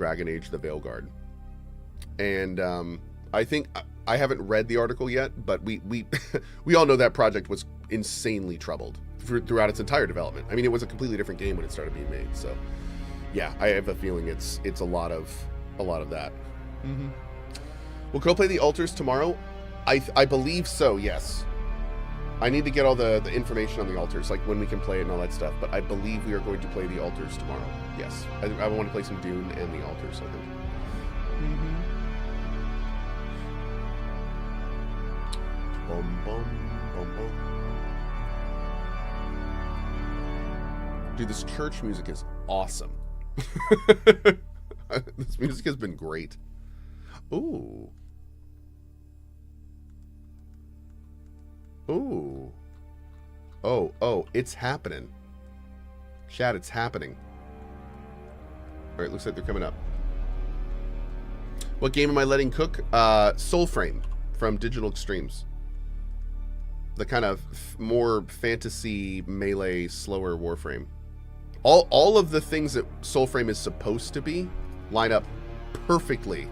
Dragon Age: The Veilguard. And I think I haven't read the article yet, but we we all know that project was insanely troubled throughout its entire development. I mean, it was a completely different game when it started being made. So yeah, I have a feeling it's a lot of that. Mm-hmm. Will Cohh play the altars tomorrow? I believe so. Yes. I need to get all the information on the altars, like when we can play it and all that stuff. But I believe we are going to play the altars tomorrow. Yes. I want to play some Dune and the altars, I think. Mm-hmm. Bum, bum, bum, bum. Dude, this church music is awesome. This music has been great. Ooh. Ooh. Oh, it's happening. Chat, it's happening. Alright, looks like they're coming up. What game am I letting cook? Soulframe from Digital Extremes. The kind of more fantasy, melee, slower Warframe. All of the things that Soulframe is supposed to be line up perfectly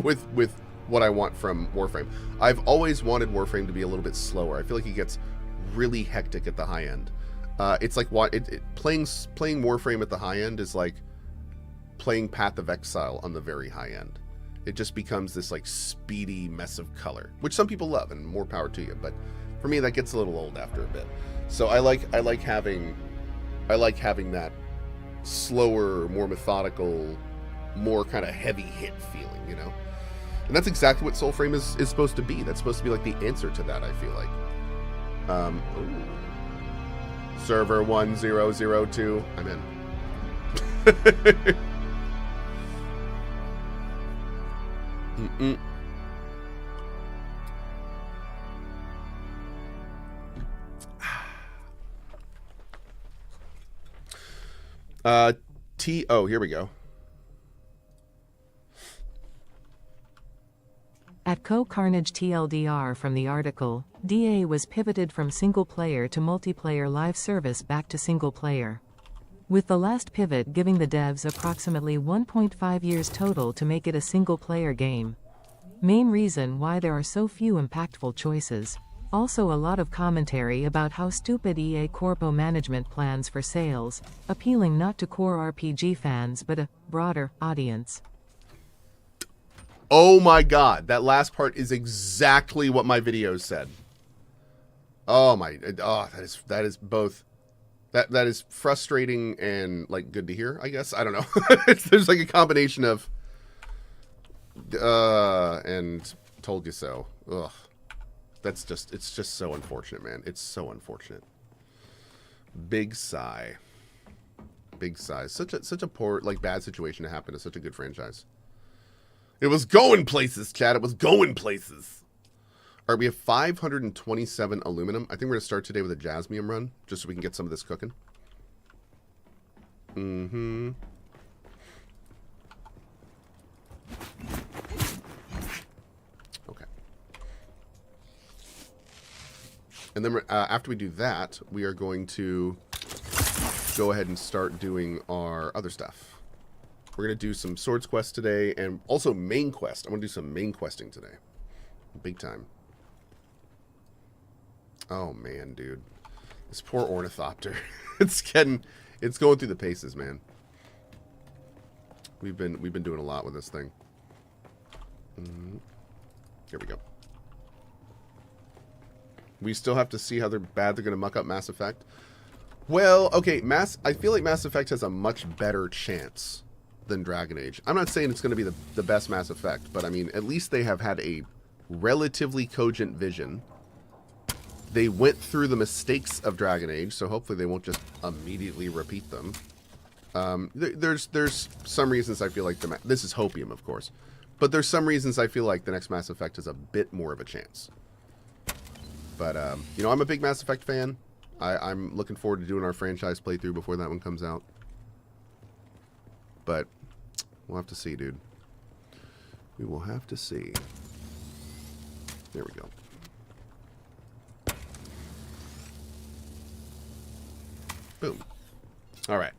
with what I want from Warframe. I've always wanted Warframe to be a little bit slower. I feel like it gets really hectic at the high end. It's like playing Warframe at the high end is like playing Path of Exile on the very high end. It just becomes this like speedy mess of color, which some people love, and more power to you. But for me, that gets a little old after a bit. So I like having that slower, more methodical, more kind of heavy hit feeling, you know? And that's exactly what Soulframe is supposed to be. That's supposed to be like the answer to that, I feel like. Ooh. Server 1002. I'm in. Oh, here we go. At CohhCarnage TLDR from the article, DA was pivoted from single-player to multiplayer live service back to single-player, with the last pivot giving the devs approximately 1.5 years total to make it a single-player game. Main reason why there are so few impactful choices. Also a lot of commentary about how stupid EA Corpo management plans for sales, appealing not to core RPG fans but a broader audience. Oh my god, that last part is exactly what my video said. That is both that is frustrating and like good to hear, I guess. I don't know. There's like a combination of and told you so. Ugh. It's just so unfortunate, man. It's so unfortunate. Big sigh. Big sigh. Such a poor, like, bad situation to happen to such a good franchise. It was going places, chat. It was going places. All right, we have 527 aluminum. I think we're going to start today with a jasmium run, just so we can get some of this cooking. Mm-hmm. Okay. And then after we do that, we are going to go ahead and start doing our other stuff. We're going to do some Swords Quest today, and also main quest. I'm going to do some main questing today. Big time. Oh, man, dude. This poor Ornithopter. It's going through the paces, man. We've been doing a lot with this thing. Here we go. We still have to see how bad they're going to muck up Mass Effect. Well, okay, I feel like Mass Effect has a much better chance than Dragon Age. I'm not saying it's going to be the best Mass Effect, but I mean, at least they have had a relatively cogent vision. They went through the mistakes of Dragon Age, so hopefully they won't just immediately repeat them. There's some reasons I feel like this is hopium, of course, but there's some reasons I feel like the next Mass Effect has a bit more of a chance. But you know, I'm a big Mass Effect fan. I'm looking forward to doing our franchise playthrough before that one comes out. But we'll have to see, dude. We will have to see. There we go. Boom. All right.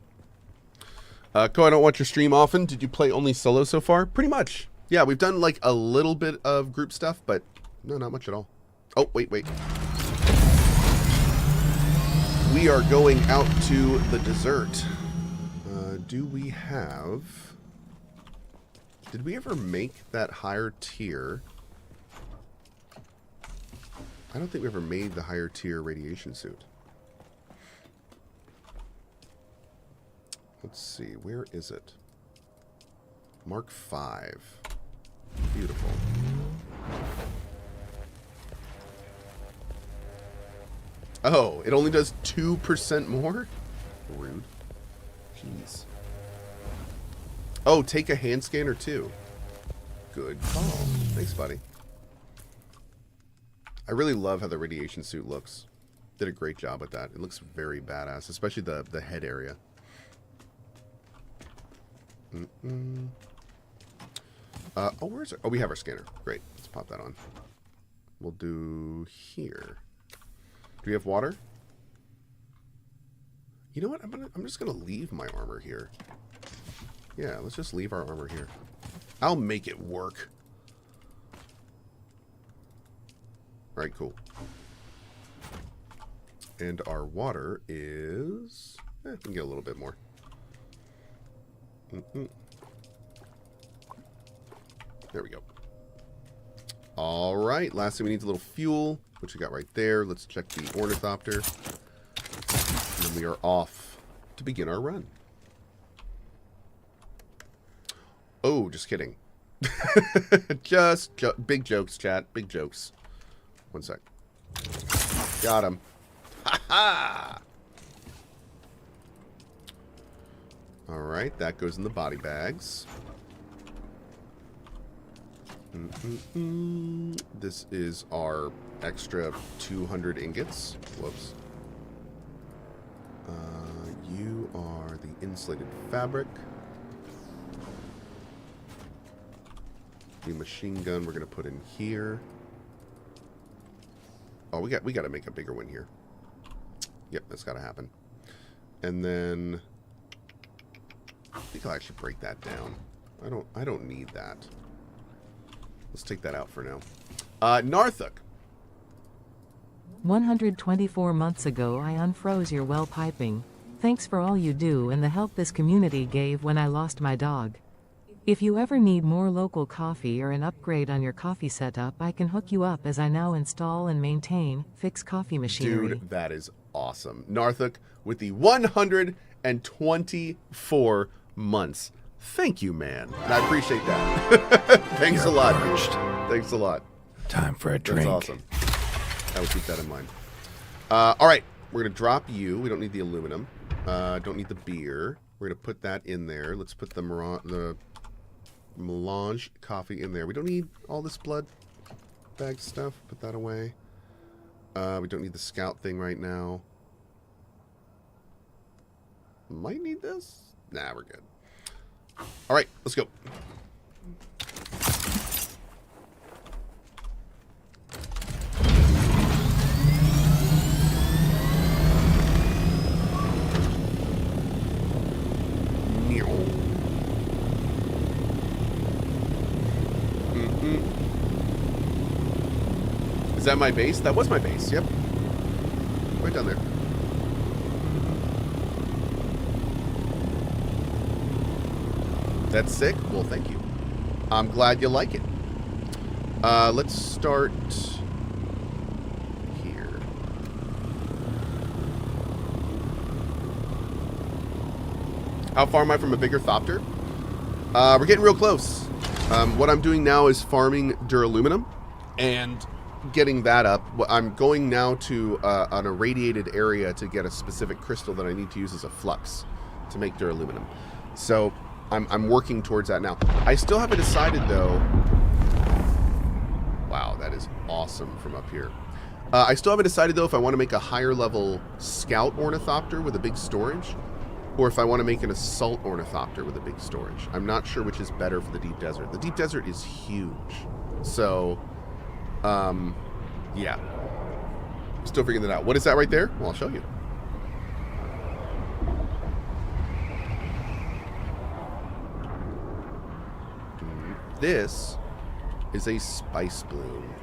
Cohh, I don't watch your stream often. Did you play only solo so far? Pretty much. Yeah, we've done like a little bit of group stuff, but no, not much at all. Oh, wait. We are going out to the dessert. Do we have... Did we ever make that higher tier? I don't think we ever made the higher tier radiation suit. Let's see, where is it? Mark 5. Beautiful. Oh, it only does 2% more? Rude. Jeez. Oh, take a hand scanner too. Good call. Thanks, buddy. I really love how the radiation suit looks. Did a great job with that. It looks very badass, especially the head area. Oh, where's it? Oh, we have our scanner. Great. Let's pop that on. We'll do here. Do we have water? You know what? I'm just gonna leave my armor here. Yeah, let's just leave our armor here. I'll make it work. Alright, cool. And our water is... we can get a little bit more. There we go. Alright, last thing we need is a little fuel, which we got right there. Let's check the Ornithopter. And then we are off to begin our run. Oh, just kidding. Big jokes, chat. Big jokes. One sec. Got him. Ha ha! Alright, that goes in the body bags. This is our extra 200 ingots. Whoops. You are the insulated fabric. The machine gun we're gonna put in here. Oh, we got to make a bigger one here. Yep, that's got to happen. And then I think I'll actually break that down. I don't need that. Let's take that out for now. Narthuk. 124 months ago I unfroze your well piping. Thanks for all you do and the help this community gave when I lost my dog. If you ever need more local coffee or an upgrade on your coffee setup, I can hook you up as I now install and maintain fix coffee machinery. Dude, that is awesome. Narthuk with the 124 months. Thank you, man. And I appreciate that. Thanks a lot. Thanks a lot. Time for a drink. That's awesome. I will keep that in mind. All right. We're going to drop you. We don't need the aluminum. Don't need the beer. We're going to put that in there. Let's put the melange coffee in there. We don't need all this blood bag stuff. Put that away. We don't need the scout thing right now. Might need this? Nah, we're good. All right, let's go. Is that my base? That was my base, yep. Right down there. That's sick? Well, thank you. I'm glad you like it. Let's start here. How far am I from a bigger Thopter? We're getting real close. What I'm doing now is farming duraluminum and getting that up. I'm going now to an irradiated area to get a specific crystal that I need to use as a flux to make duraluminum. So I'm working towards that now. I still haven't decided though. Wow, that is awesome from up here. I still haven't decided though if I want to make a higher level scout ornithopter with a big storage, or if I want to make an assault ornithopter with a big storage. I'm not sure which is better for the deep desert. The deep desert is huge, so yeah. Still figuring that out. What is that right there? Well, I'll show you. This is a spice bloom.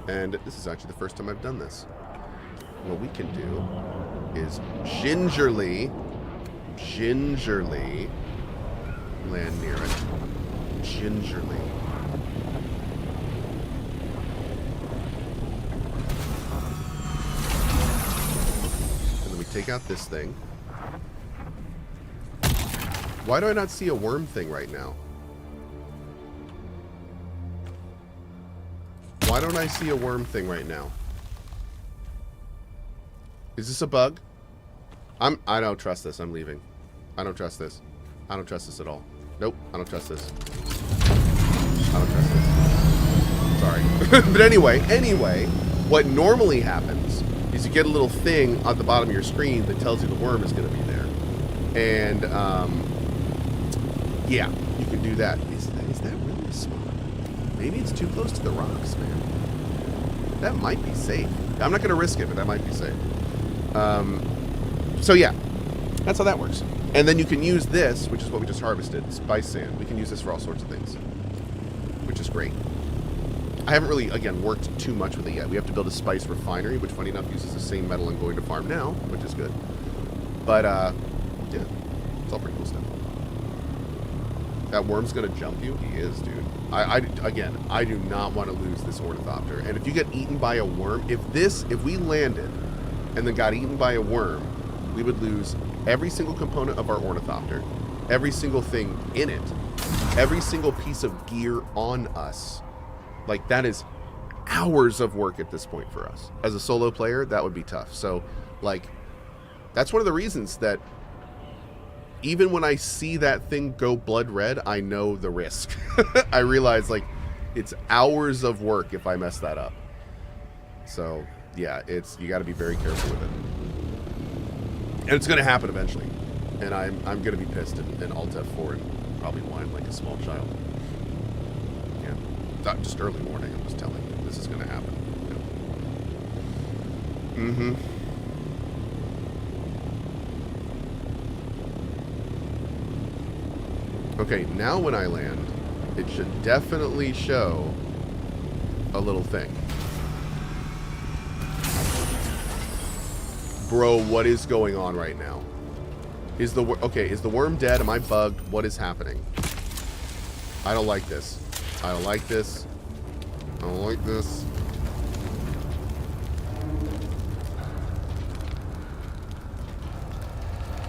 And this is actually the first time I've done this. What we can do is gingerly land near it. Gingerly. And then we take out this thing. Why do I not see a worm thing right now? Why don't I see a worm thing right now? Is this a bug? I don't trust this. I'm leaving. I don't trust this. I don't trust this at all. Nope, I don't trust this. I don't trust this. Sorry. But anyway, what normally happens is you get a little thing at the bottom of your screen that tells you the worm is going to be there. And, yeah, you can do that. Is that really a spawn? Maybe it's too close to the rocks, man. That might be safe. I'm not going to risk it, but that might be safe. So yeah, that's how that works. And then you can use this, which is what we just harvested, spice sand. We can use this for all sorts of things, which is great. I haven't really, again, worked too much with it yet. We have to build a spice refinery, which, funny enough, uses the same metal I'm going to farm now, which is good. But, yeah, it's all pretty cool stuff. That worm's gonna jump you? He is, dude. Again, I do not want to lose this Ornithopter. And if you get eaten by a worm, if we landed and then got eaten by a worm, we would lose every single component of our Ornithopter, every single thing in it, every single piece of gear on us. Like, that is hours of work at this point for us. As a solo player, that would be tough. So, like, that's one of the reasons that even when I see that thing go blood red, I know the risk. I realize, like, it's hours of work if I mess that up. So, yeah, you got to be very careful with it. And it's going to happen eventually. And I'm going to be pissed and Alt F4 and probably whine like a small child. Yeah. Not just early morning, I'm just telling you. This is going to happen. Yeah. Mm-hmm. Okay, now when I land, it should definitely show a little thing. Bro, what is going on right now? Is the worm dead? Am I bugged? What is happening? I don't like this. I don't like this. I don't like this.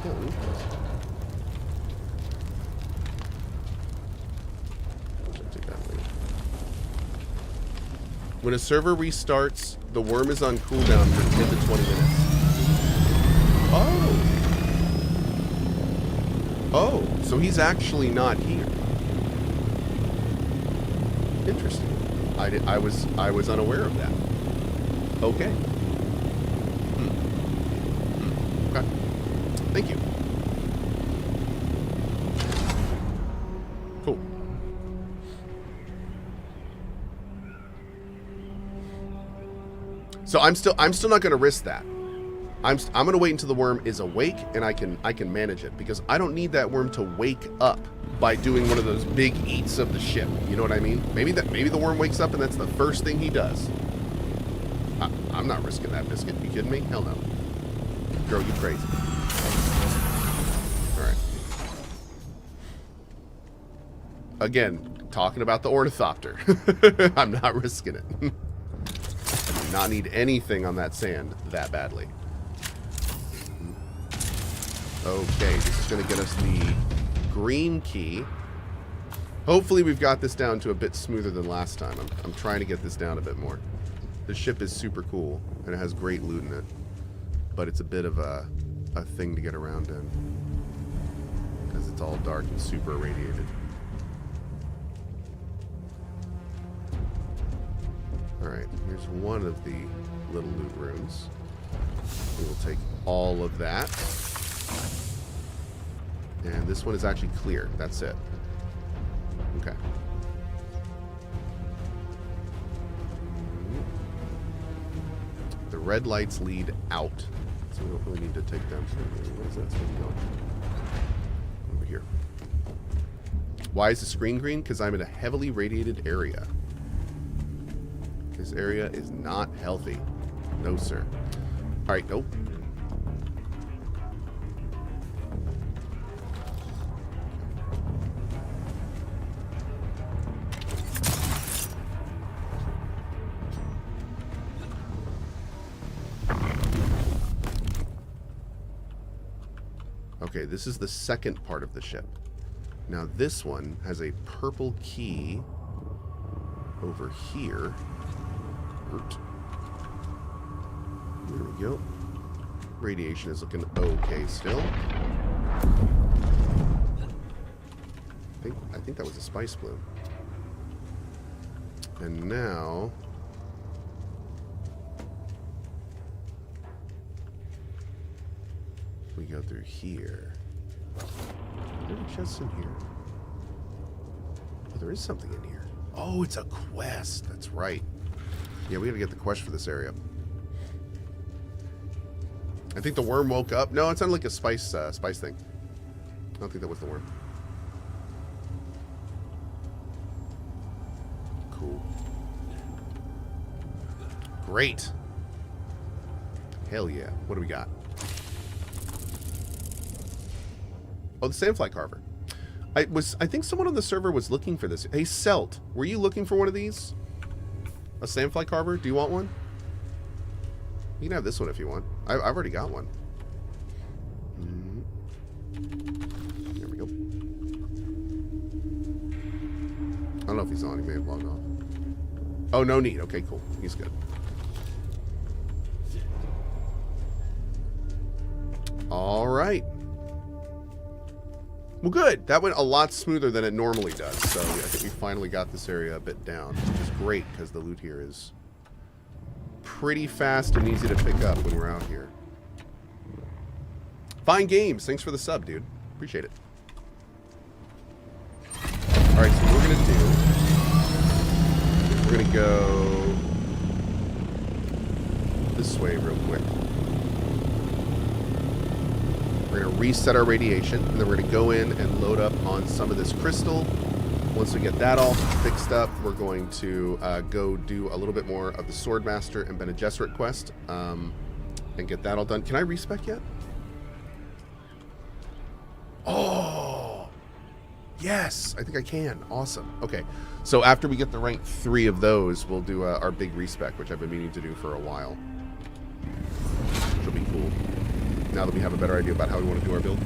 Yeah, when a server restarts, the worm is on cooldown for 10 to 20 minutes. Oh. Oh, so he's actually not here. Interesting. I was unaware of that. Okay. Okay. Thank you. Cool. So I'm still not going to risk that. I'm going to wait until the worm is awake and I can manage it, because I don't need that worm to wake up by doing one of those big eats of the ship. You know what I mean? Maybe the worm wakes up and that's the first thing he does. I'm not risking that biscuit. You kidding me? Hell no. Girl, you crazy. All right. Again, talking about the Ornithopter. I'm not risking it. I do not need anything on that sand that badly. Okay, this is going to get us the green key. Hopefully we've got this down to a bit smoother than last time. I'm trying to get this down a bit more. The ship is super cool, and it has great loot in it. But it's a bit of a thing to get around in, because it's all dark and super irradiated. Alright, here's one of the little loot rooms. We will take all of that. And this one is actually clear. That's it. Okay. The red lights lead out, so we don't really need to take them. What is that supposed to go? Over here. Why is the screen green? Because I'm in a heavily radiated area. This area is not healthy. No, sir. Alright, nope. Okay, this is the second part of the ship. Now this one has a purple key over here. There we go. Radiation is looking okay still. I think that was a spice bloom. And now we go through here. Are there chests in here? Oh, there is something in here. Oh, it's a quest. That's right. Yeah, we gotta get the quest for this area. I think the worm woke up. No, it sounded like a spice thing. I don't think that was the worm. Cool. Great. Hell yeah. What do we got? Oh, the sandfly carver. I think someone on the server was looking for this. Hey, Selt, were you looking for one of these? A sandfly carver? Do you want one? You can have this one if you want. I've already got one. There we go. I don't know if he's on. He may have logged off. Oh, no need. Okay, cool. He's good. All right. Well, good. That went a lot smoother than it normally does. So I think we finally got this area a bit down, which is great because the loot here is pretty fast and easy to pick up when we're out here. Fine games. Thanks for the sub, dude. Appreciate it. All right, so what we're going to do, we're going to go this way real quick. We're going to reset our radiation, and then we're going to go in and load up on some of this crystal. Once we get that all fixed up, we're going to go do a little bit more of the Swordmaster and Bene Gesserit quest, and get that all done. Can I respec yet? Oh! Yes! I think I can. Awesome. Okay, so after we get the rank 3 of those, we'll do our big respec, which I've been meaning to do for a while. Which will be cool. Now that we have a better idea about how we want to do our build.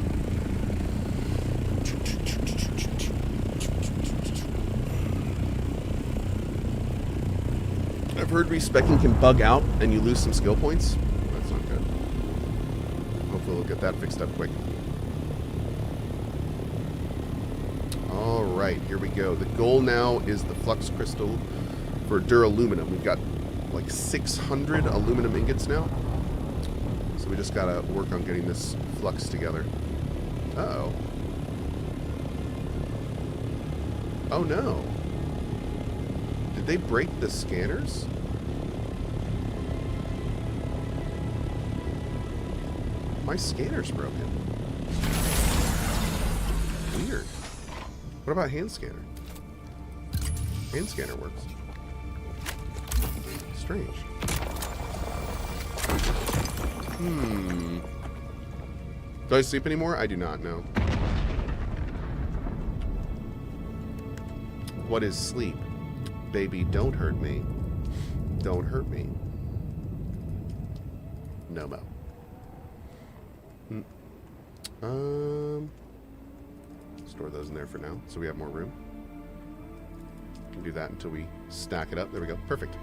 I've heard respecking can bug out and you lose some skill points. That's not good. Hopefully we'll get that fixed up quick. Alright, here we go. The goal now is the flux crystal for duraluminum. We've got like 600 aluminum ingots now. So we just gotta work on getting this flux together. Uh-oh. Oh no. Did they break the scanners? My scanner's broken. Weird. What about hand scanner? Hand scanner works. Strange. Do I sleep anymore? I do not know. What is sleep? Baby, don't hurt me. Don't hurt me. No mo. Store those in there for now, so we have more room. We can do that until we stack it up. There we go. Perfect.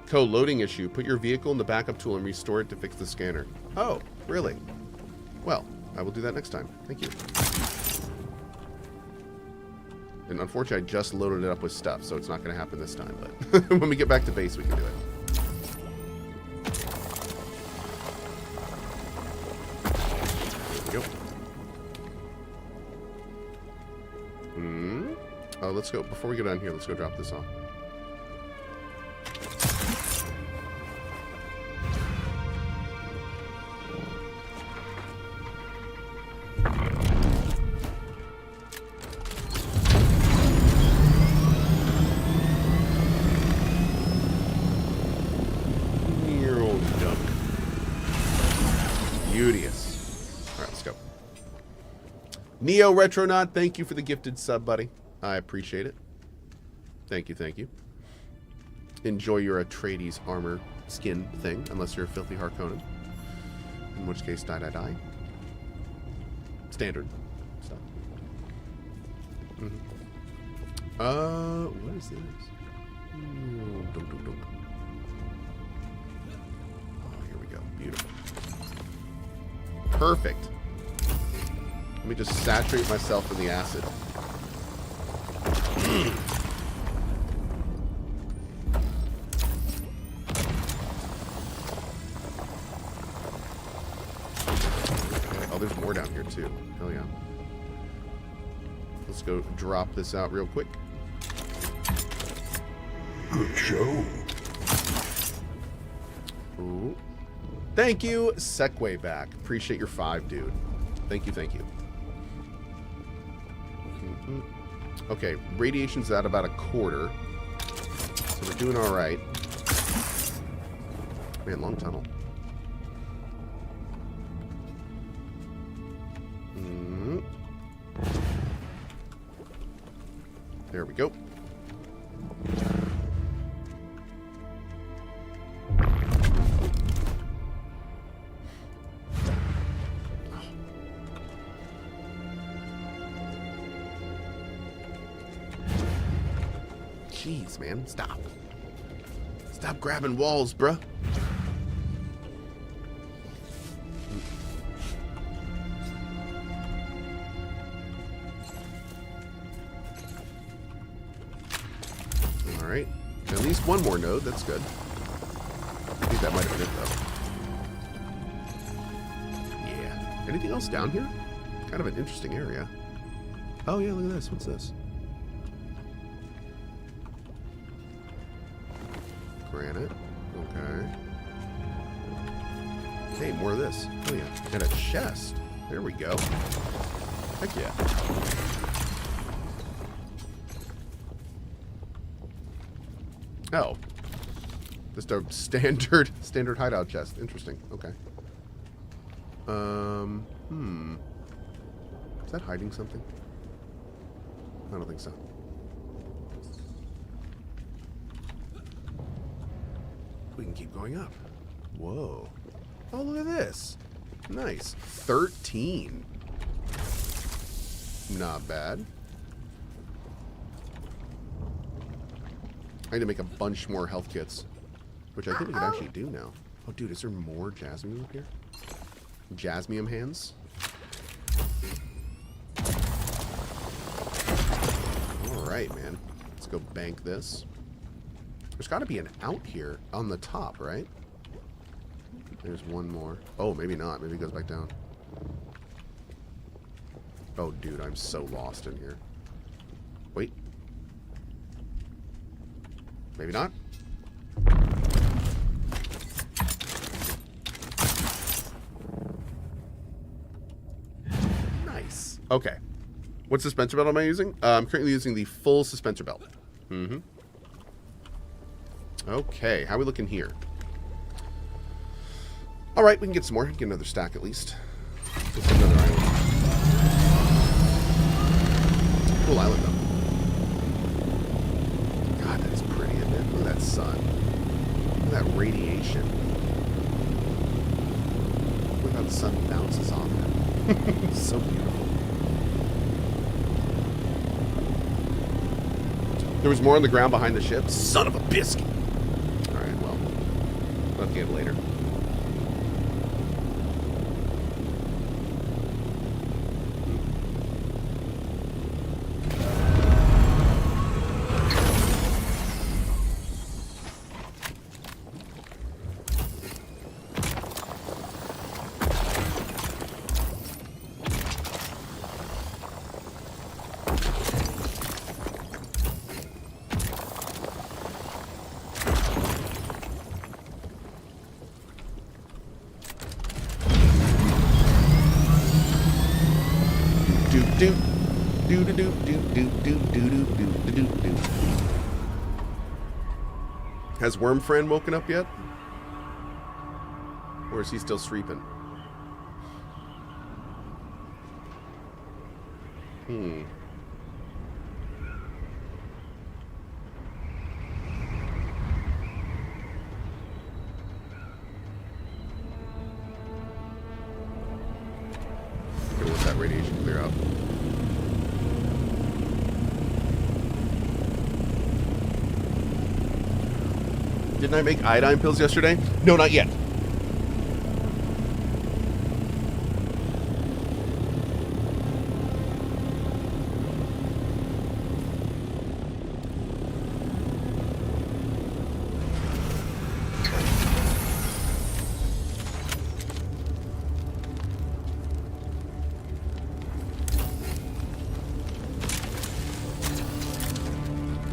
Cohh, loading issue. Put your vehicle in the backup tool and restore it to fix the scanner. Oh, really? Well, I will do that next time. Thank you. And unfortunately, I just loaded it up with stuff, so it's not going to happen this time. But when we get back to base, we can do it. There we go. Oh, let's go. Before we go down here, let's go drop this off. Neo Retronaut, thank you for the gifted sub, buddy. I appreciate it. Thank you, thank you. Enjoy your Atreides armor skin thing, unless you're a filthy Harkonnen. In which case, die. Standard stuff. What is this? Dunk. Oh, here we go. Beautiful. Perfect. Let me just saturate myself in the acid. Okay. Oh, there's more down here too. Hell yeah. Let's go drop this out real quick. Good show. Ooh. Thank you, Segway back. Appreciate your 5, dude. Thank you. Okay, radiation's at about a quarter. So we're doing alright. Man, long tunnel. There we go. Jeez, man. Stop. Stop grabbing walls, bruh. Alright. At least one more node. That's good. I think that might have been it, though. Yeah. Anything else down here? Kind of an interesting area. Oh, yeah, look at this. What's this? Granite. Okay. Hey, more of this. Oh, yeah. And a chest. There we go. Heck yeah. Oh. Just a standard hideout chest. Interesting. Okay. Is that hiding something? I don't think so. We can keep going up. Whoa. Oh, look at this. Nice. 13. Not bad. I need to make a bunch more health kits, which I think we can actually do now. Oh, dude, is there more jasmine up here? Jasmium hands? Alright, man. Let's go bank this. There's got to be an out here on the top, right? There's one more. Oh, maybe not. Maybe it goes back down. Oh, dude, I'm so lost in here. Wait. Maybe not. Nice. Okay. What suspensor belt am I using? I'm currently using the full suspensor belt. Okay, how are we looking here? Alright, we can get some more. Get another stack at least. Just another island. Cool island, though. God, that is pretty, isn't it? Look at that sun. Look at that radiation. Look how the sun bounces off it. So beautiful. There was more on the ground behind the ship. Son of a biscuit! Alright, well. We'll have to get it later. Has Wormfriend woken up yet? Or is he still sleeping? Hmm. Gonna let that radiation clear out. Didn't I make iodine pills yesterday? No, not yet.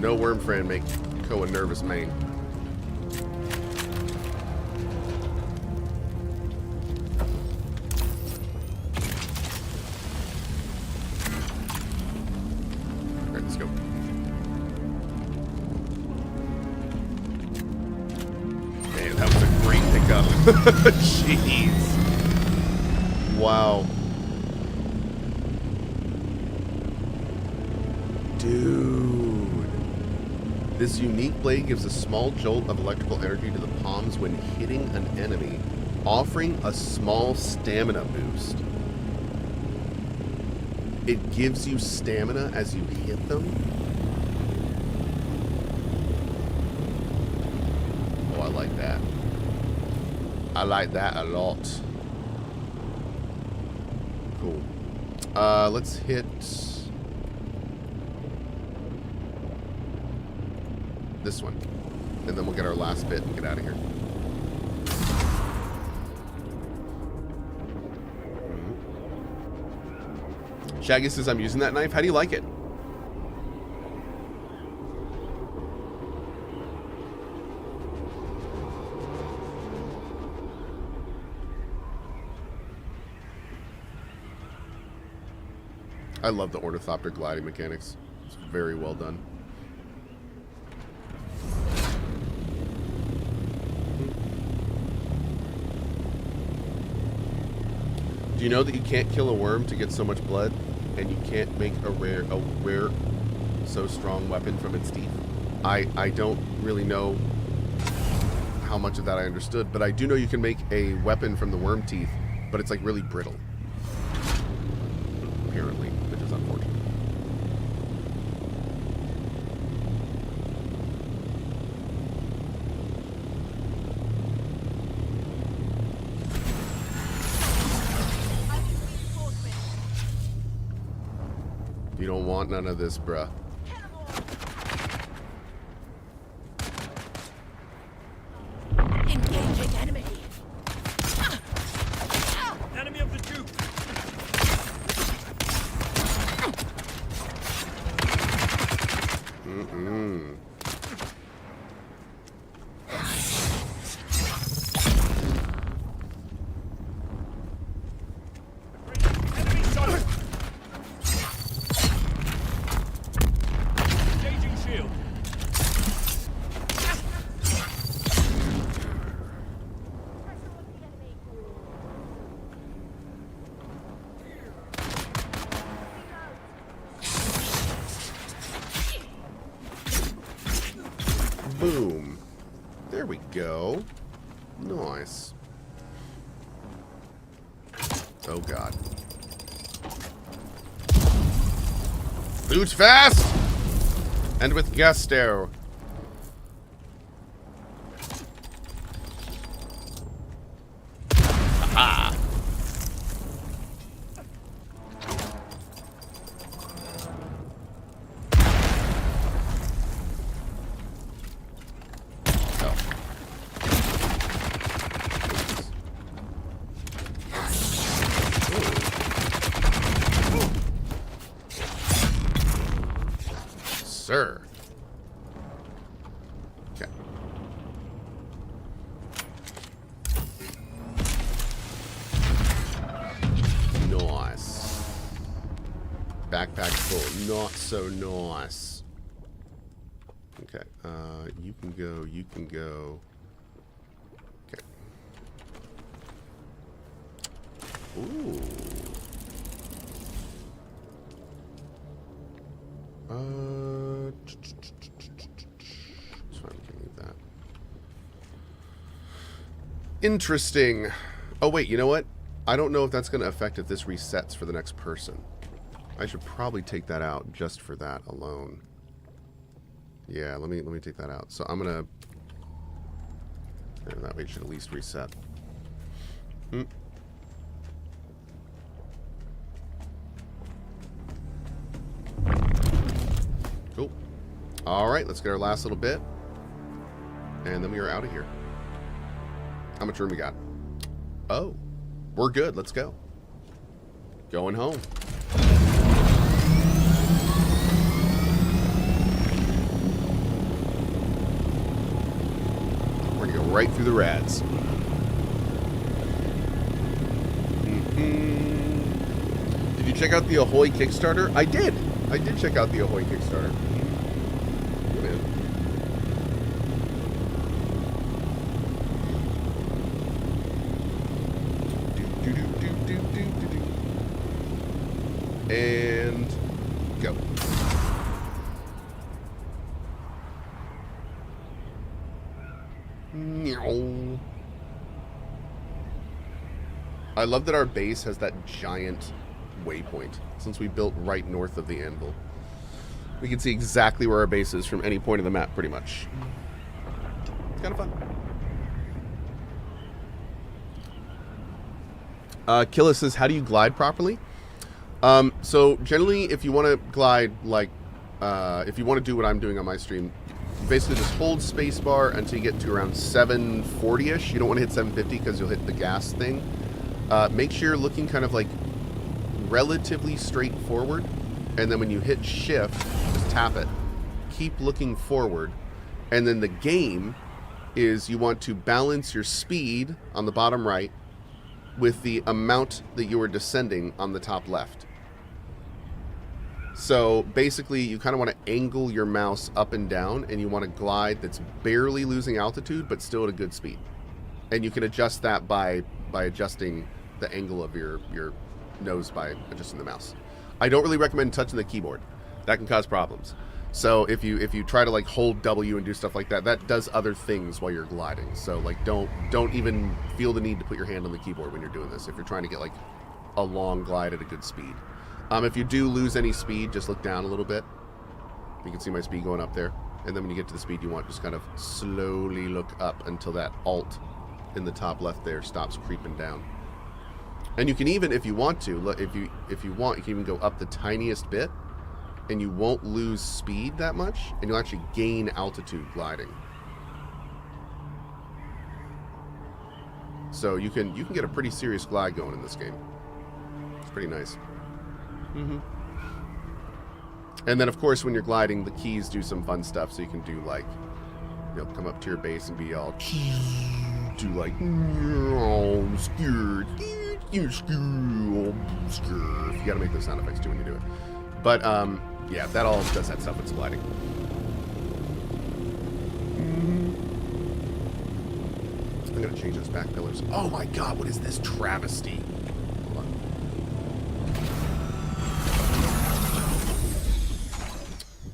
No worm friend make Cohh a nervous main. Alright, let's go. Man, that was a great pickup. Jeez. Wow. Dude. This unique blade gives a small jolt of electrical energy to the palms when hitting an enemy, offering a small stamina boost. It gives you stamina as you hit them? Oh, I like that. I like that a lot. Cool. Let's hit this one, and then we'll get our last bit and get out of here. Shaggy says, I'm using that knife. How do you like it? I love the Ornithopter gliding mechanics. It's very well done. Do you know that you can't kill a worm to get so much blood, and you can't make a rare, so strong weapon from its teeth? I don't really know how much of that I understood, but I do know you can make a weapon from the worm teeth, but it's like really brittle. Apparently, which is unfortunate. You don't want none of this, bruh. Engaging enemy. Enemy of the tube. Enemy shot. Engaging shield. Boom. There we go. Nice. Oh, God. Boot fast! And with gusto. Aha! Oh. Sir. Okay. Nice. Backpack full. Not so nice. Okay. You can go. You can go. Okay. Ooh. It's fine, we can leave that. Interesting. Oh, wait, you know what? I don't know if that's going to affect if this resets for the next person. I should probably take that out just for that alone. Yeah, let me take that out. So I'm going to... that way it should at least reset. Cool. Alright, let's get our last little bit. And then we are out of here. How much room we got? Oh, we're good. Let's go. Going home. We're going to go right through the rads. Did you check out the Ahoy Kickstarter? I did. I did check out the Ahoy Kickstarter. Good man. And go. I love that our base has that giant waypoint, since we built right north of the anvil. We can see exactly where our base is from any point of the map, pretty much. It's kind of fun. Killa says, how do you glide properly? So generally, if you want to glide, like, if you want to do what I'm doing on my stream, basically just hold spacebar until you get to around 740-ish. You don't want to hit 750 because you'll hit the gas thing. Make sure you're looking kind of like relatively straight forward, and then when you hit shift, just tap it. Keep looking forward, and then the game is you want to balance your speed on the bottom right with the amount that you are descending on the top left. So basically you kind of want to angle your mouse up and down, and you want to glide that's barely losing altitude but still at a good speed. And you can adjust that by adjusting the angle of your nose by adjusting the mouse. I don't really recommend touching the keyboard. That can cause problems. So if you try to like hold W and do stuff like that, that does other things while you're gliding. So like don't even feel the need to put your hand on the keyboard when you're doing this if you're trying to get like a long glide at a good speed. If you do lose any speed, just look down a little bit. You can see my speed going up there. And then when you get to the speed you want, just kind of slowly look up until that Alt in the top left there stops creeping down. And you can even, if you want to, if you want, you can even go up the tiniest bit, and you won't lose speed that much, and you'll actually gain altitude gliding. So you can get a pretty serious glide going in this game. It's pretty nice. And then of course when you're gliding, the keys do some fun stuff. So you can do like, you'll come up to your base and be all do like scared. You gotta make those sound effects too when you do it. But yeah, that all does that stuff with gliding. I'm gonna change those back pillars. Oh my god, what is this travesty? Hold on.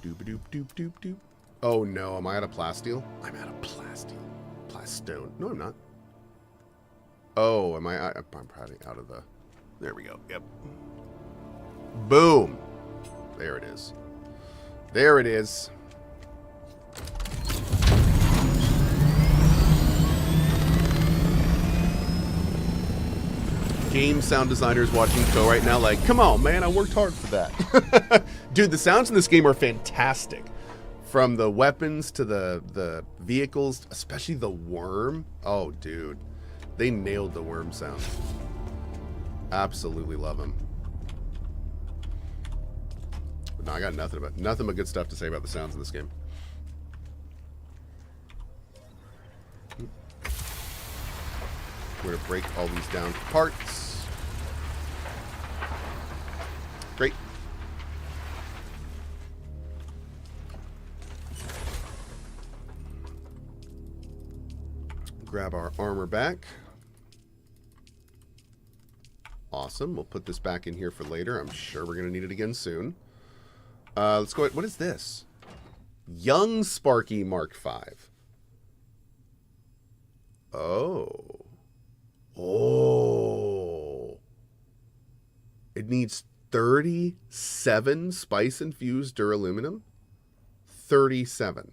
Doop doop doop doop. Oh no, am I out of plasteel? I'm out of plasteel. Plastone. No, I'm not. Oh, am I? I'm probably out of the... There we go. Yep. Boom. There it is. There it is. Game sound designers watching Cohh right now like, come on, man, I worked hard for that. Dude, the sounds in this game are fantastic. From the weapons to the vehicles, especially the worm. Oh, dude. They nailed the worm sound. Absolutely love them. But no, I got nothing but good stuff to say about the sounds in this game. We're gonna break all these down to parts. Great. Grab our armor back. Awesome. We'll put this back in here for later. I'm sure we're going to need it again soon. Let's go ahead. What is this? Young Sparky Mark V. Oh. Oh. It needs 37 spice-infused duraluminum? 37.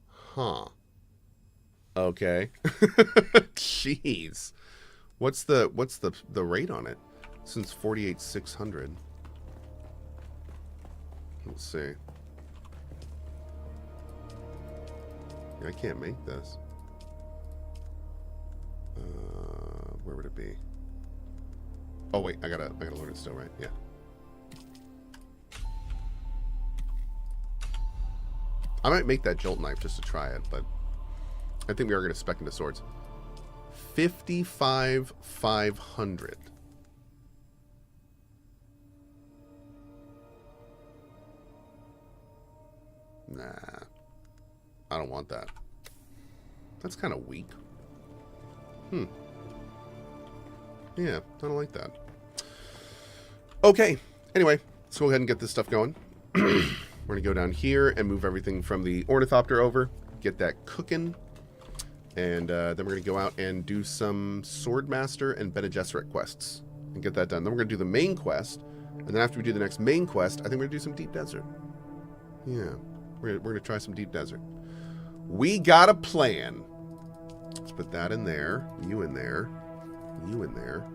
Huh. Okay. Jeez. What's the rate on it? Since 48,600. Let's see. I can't make this. Where would it be? Oh wait, I gotta learn it still, right? Yeah. I might make that jolt knife just to try it, but I think we are gonna spec into swords. 55,500. Nah. I don't want that. That's kind of weak. Yeah, I don't like that. Okay. Anyway, let's go ahead and get this stuff going. We're going to go down here and move everything from the Ornithopter over. Get that cooking. And then we're going to go out and do some Swordmaster and Bene Gesserit quests. And get that done. Then we're going to do the main quest. And then after we do the next main quest, I think we're going to do some Deep Desert. Yeah. We're going to try some Deep Desert. We got a plan. Let's put that in there. You in there. You in there.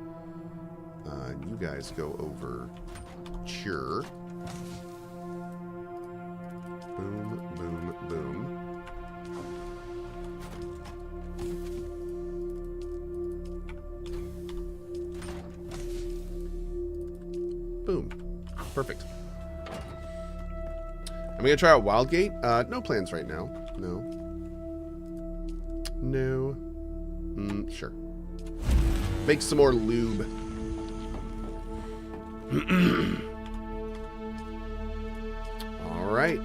You guys go over. Sure. Boom, boom, boom. Boom. Perfect. I'm going to try out Wildgate. No plans right now. No. No. Sure. Make some more lube. Alright.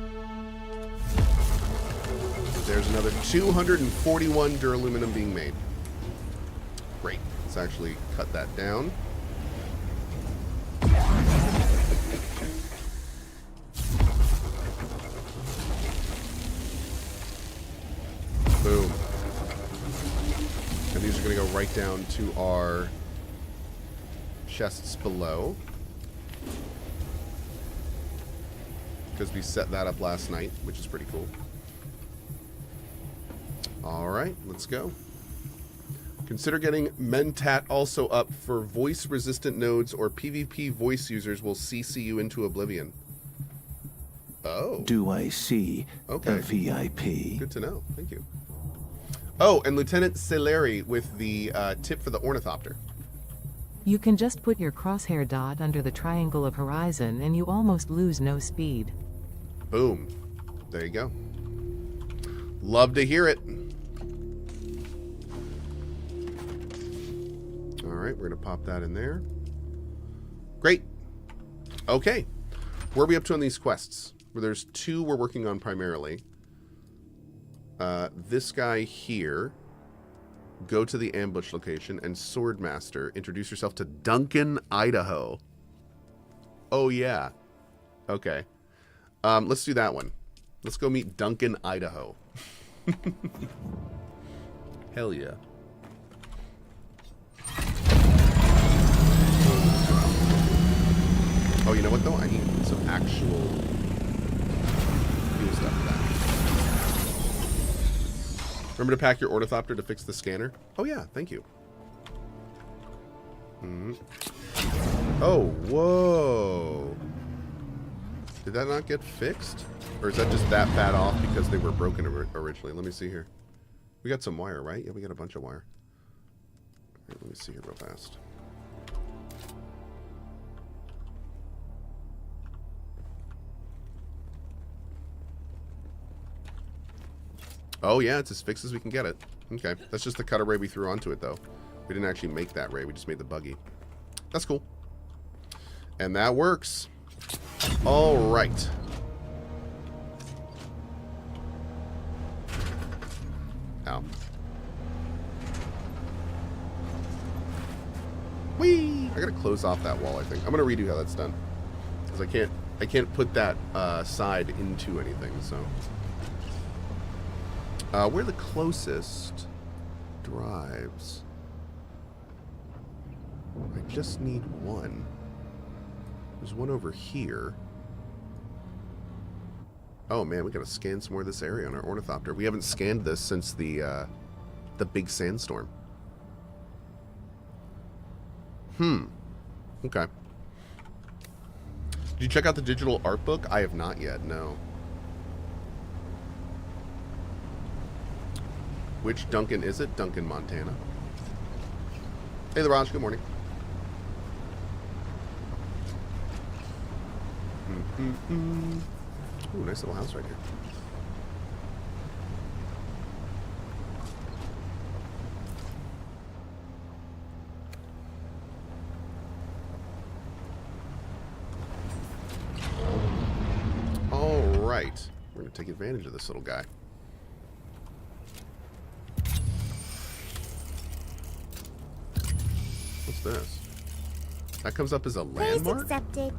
There's another 241 duraluminum being made. Great. Let's actually cut that down. Boom. And these are going to go right down to our chests below. Because we set that up last night, which is pretty cool. Alright, let's go. Consider getting Mentat also up for voice-resistant nodes or PvP voice users will CC you into oblivion. Oh. Do I see a VIP? Good to know. Thank you. Oh, and Lieutenant Celeri with the tip for the Ornithopter. You can just put your crosshair dot under the triangle of horizon and you almost lose no speed. Boom. There you go. Love to hear it. Alright, we're going to pop that in there. Great. Okay. Where are we up to on these quests? Well, there's two we're working on primarily. This guy here. Go to the ambush location and Swordmaster. Introduce yourself to Duncan, Idaho. Oh, yeah. Okay. Let's do that one. Let's go meet Duncan, Idaho. Hell yeah. Oh, you know what, though? I need some actual fuel stuff for that. Remember to pack your Ornithopter to fix the scanner? Oh, yeah. Thank you. Oh, whoa. Did that not get fixed? Or is that just that bad off because they were broken originally? Let me see here. We got some wire, right? Yeah, we got a bunch of wire. All right, let me see here real fast. Oh, yeah, it's as fixed as we can get it. Okay, that's just the cutter ray we threw onto it, though. We didn't actually make that ray. We just made the buggy. That's cool. And that works. All right. Ow. Whee! I gotta close off that wall, I think. I'm gonna redo how that's done. Because I can't put that side into anything, so. We're the closest drives. I just need one. There's one over here. Oh man, we gotta scan some more of this area on our Ornithopter. We haven't scanned this since the big sandstorm. Okay. Did you check out the digital art book? I have not yet, no. Which Duncan is it? Duncan, Montana. Hey, LaRaj, good morning. Ooh, nice little house right here. All right. We're going to take advantage of this little guy. What's this? That comes up as a landmark? Accepted.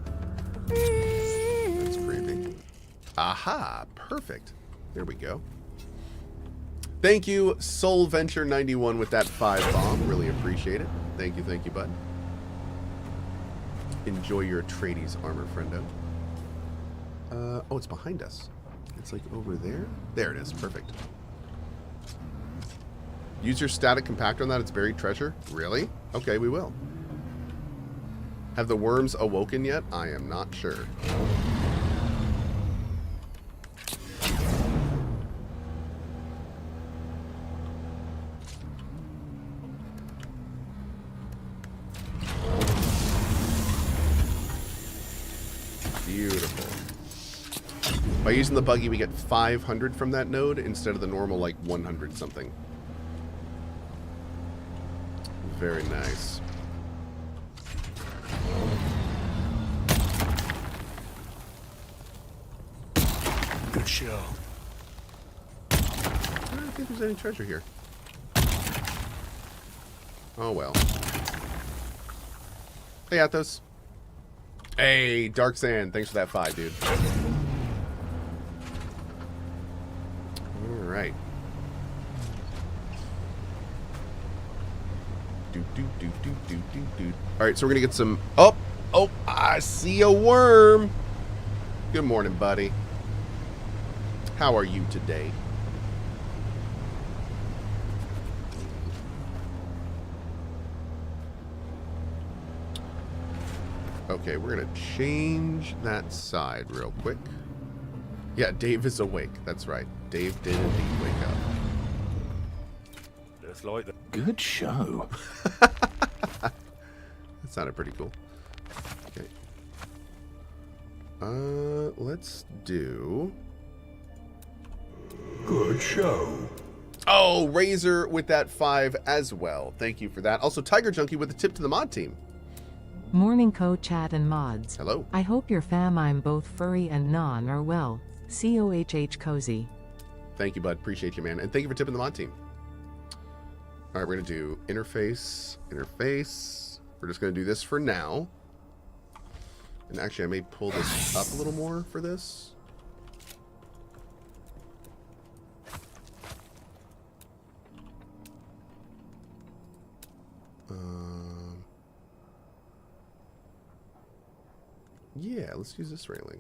That's creepy. Aha, perfect. There we go. Thank you, SoulVenture91 with that 5 bomb. Really appreciate it. Thank you, bud. Enjoy your Atreides armor, friendo. Oh, it's behind us. It's like over there. There it is. Perfect. Use your static compactor on that. It's buried treasure. Really? Okay, we will. Have the worms awoken yet? I am not sure. Beautiful. By using the buggy, we get 500 from that node instead of the normal, like, 100 something. Very nice. Good show. I don't think there's any treasure here. Oh, well. Hey, Athos. Hey, Dark Sand. Thanks for that 5, dude. All right. All right, so we're going to get some... Oh, I see a worm. Good morning, buddy. How are you today? Okay, we're going to change that side real quick. Yeah, Dave is awake. That's right. Dave did indeed wake up. Just like that. Good show. That sounded pretty cool. Okay. Let's do... Good show. Oh, Razor with that 5 as well. Thank you for that. Also, Tiger Junkie with a tip to the mod team. Morning chat and mods. Hello. I hope your fam I'm both furry and non are well. COHH cozy. Thank you, bud. Appreciate you, man. And thank you for tipping the mod team. All right, we're going to do interface. We're just going to do this for now. And actually, I may pull this up a little more for this. Yeah, let's use this railing.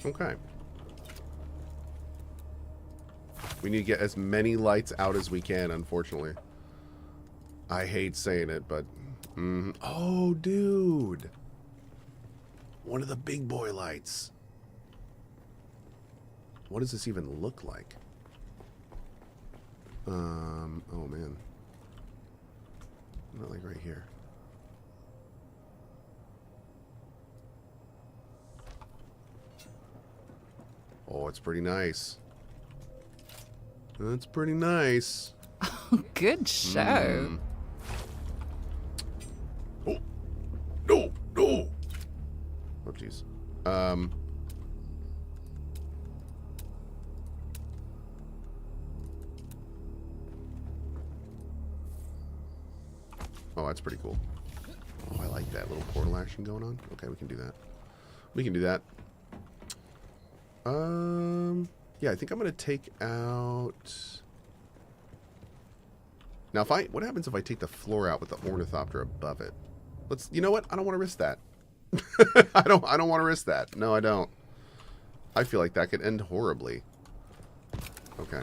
Okay. We need to get as many lights out as we can, unfortunately. I hate saying it, but... Oh, dude! One of the big boy lights. What does this even look like? Oh, man. Not like right here. Oh, it's pretty nice. That's pretty nice. Good show. Oh, no, no. Oh, jeez. Oh, that's pretty cool. Oh, I like that little portal action going on. Okay, we can do that. We can do that. Yeah, I think I'm gonna take out. Now, if what happens if I take the floor out with the Ornithopter above it? You know what? I don't want to risk that. I don't want to risk that. No, I don't. I feel like that could end horribly. Okay.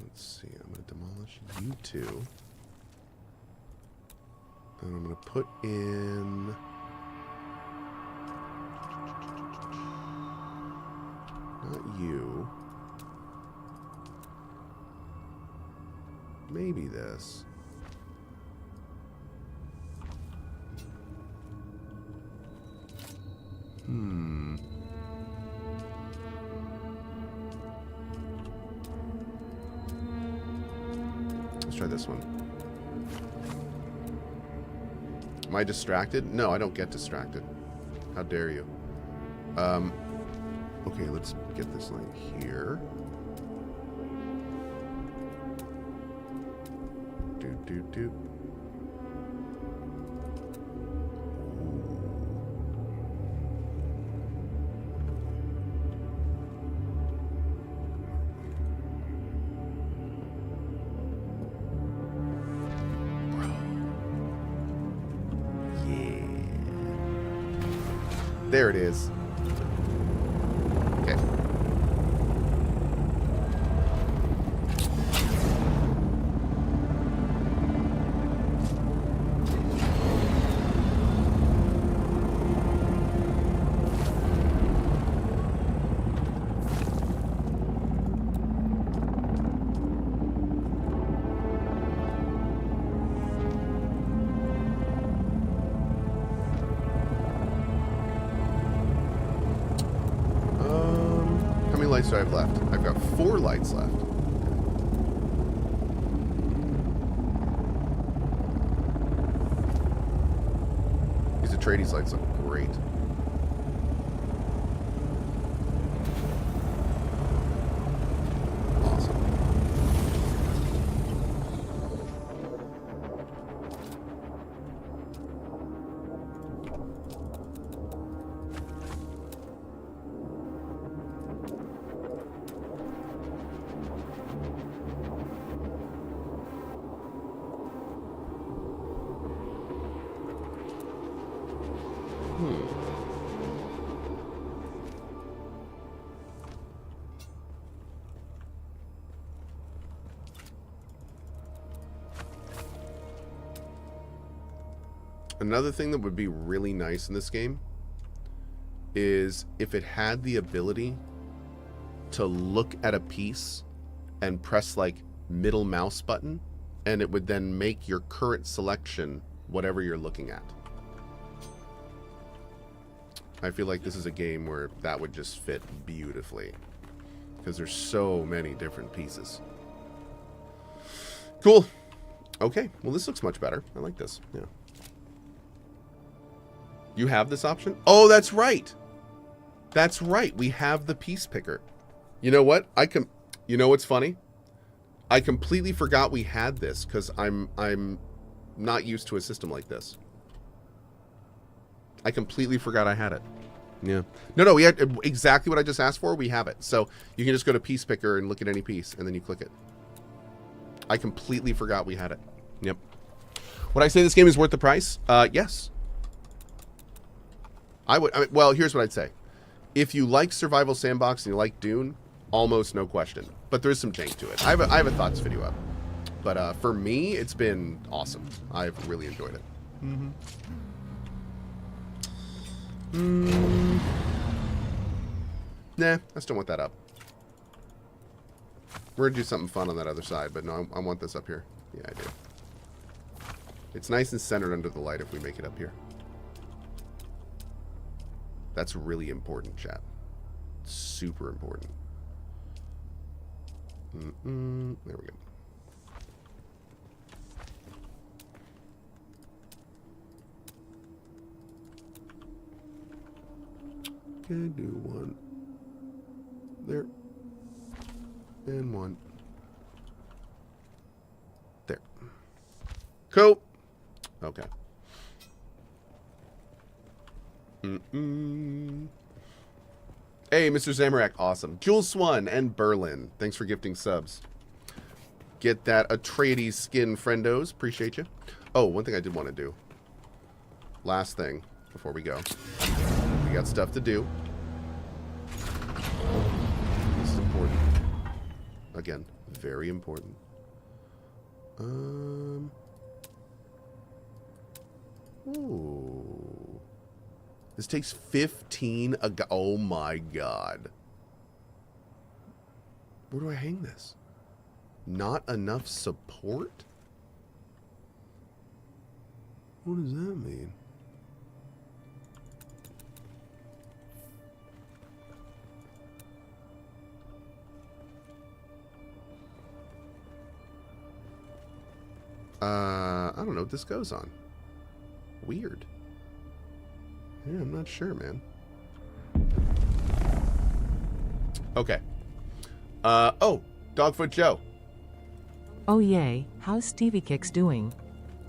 Let's see. I'm going to demolish you two. And I'm going to put in... Not you. Maybe this. Let's try this one. Am I distracted? No, I don't get distracted. How dare you? Okay, let's get this line here. Do. Yeah. There it is. Okay. Lights do I have left? I've got 4 lights left. These Atreides lights look great. Awesome. Another thing that would be really nice in this game is if it had the ability to look at a piece and press like middle mouse button, and it would then make your current selection whatever you're looking at. I feel like this is a game where that would just fit beautifully because there's so many different pieces. Cool. Okay, well this looks much better. I like this. Yeah. You have this option? Oh, that's right. That's right. We have the piece picker. You know what? You know what's funny? I completely forgot we had this because I'm not used to a system like this. I completely forgot I had it. Yeah. No, we had exactly what I just asked for. We have it. So you can just go to piece picker and look at any piece and then you click it. I completely forgot we had it. Yep. Would I say this game is worth the price? Yes. Well, here's what I'd say. If you like survival sandbox and you like Dune, almost no question. But there is some jank to it. I have a thoughts video up. But for me, it's been awesome. I've really enjoyed it. Nah, I still want that up. We're going to do something fun on that other side, but no, I want this up here. Yeah, I do. It's nice and centered under the light if we make it up here. That's really important, chat. Super important. There we go. Can do one there and one there. Cool. Okay. Hey, Mr. Zamorak, awesome. Jules Swan and Berlin, thanks for gifting subs. Get that Atreides skin, friendos. Appreciate you. Oh, one thing I did want to do. Last thing before we go. We got stuff to do. This is important. Again, very important. Ooh. This takes 15 oh my god. Where do I hang this? Not enough support? What does that mean? I don't know what this goes on. Weird. Yeah, I'm not sure, man. Okay. Oh, Dogfoot Joe. Oh yay, how's Stevie Kicks doing?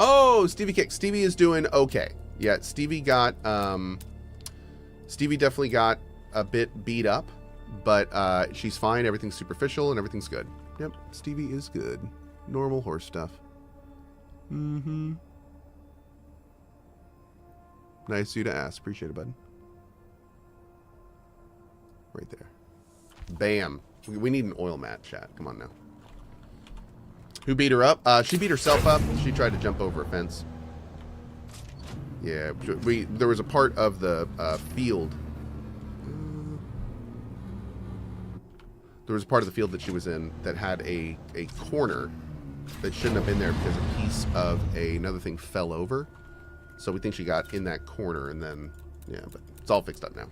Oh, Stevie Kicks. Stevie is doing okay. Yeah, Stevie got, Stevie definitely got a bit beat up, but she's fine. Everything's superficial and everything's good. Yep, Stevie is good. Normal horse stuff. Mm-hmm. Nice of you to ask. Appreciate it, bud. Right there. Bam. We need an oil mat, chat. Come on now. Who beat her up? She beat herself up. She tried to jump over a fence. Yeah, there was a part of the field. There was a part of the field that she was in that had a corner that shouldn't have been there because a piece of another thing fell over. So we think she got in that corner and then, yeah, but it's all fixed up now.